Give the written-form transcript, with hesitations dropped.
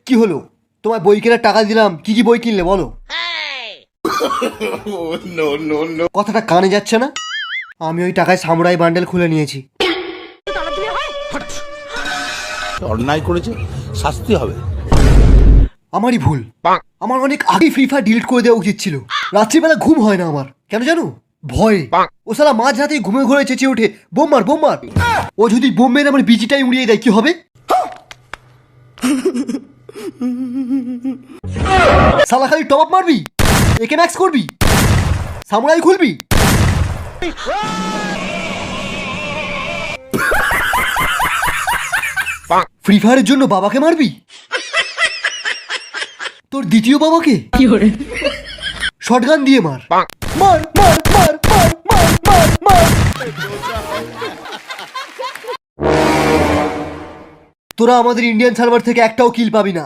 কি হলো? তোমার বই কেনার টাকা দিলাম, কি কি বই কিনলে বলো? কথাটা কানে যাচ্ছে না? আমি ওই টাকায় সামুরাই বান্ডেল খুলে নিয়েছি। অন্যায় করেছে, শাস্তি হবে। আমারই ভুল। আমার অনেক আগেই ফ্রি ফায়ার ডিলিট করে দেওয়া উচিত ছিল। রাত্রিবেলা ঘুম হয় না আমার, কেন জানো? ভয়ে। ও শালা মাঝ রাতেই ঘুমে ঘুরে চেঁচিয়ে ওঠে, বোম মার বোম মার। ও যদি বোম মেরে আমার বিজিটাই উড়িয়ে দেয় কি হবে? শালা খালি টপ আপ মারবি, একে ম্যাক্স করবি, সামুরাই খুলবি। ফ্রি ফায়ারের জন্য বাবাকে মারবি? তোর দ্বিতীয় বাবাকে শটগান দিয়ে মার। মার মার মার মার মার মার মার। তোরা আমাদের ইন্ডিয়ান সার্ভার থেকে একটাও কিল পাবি না।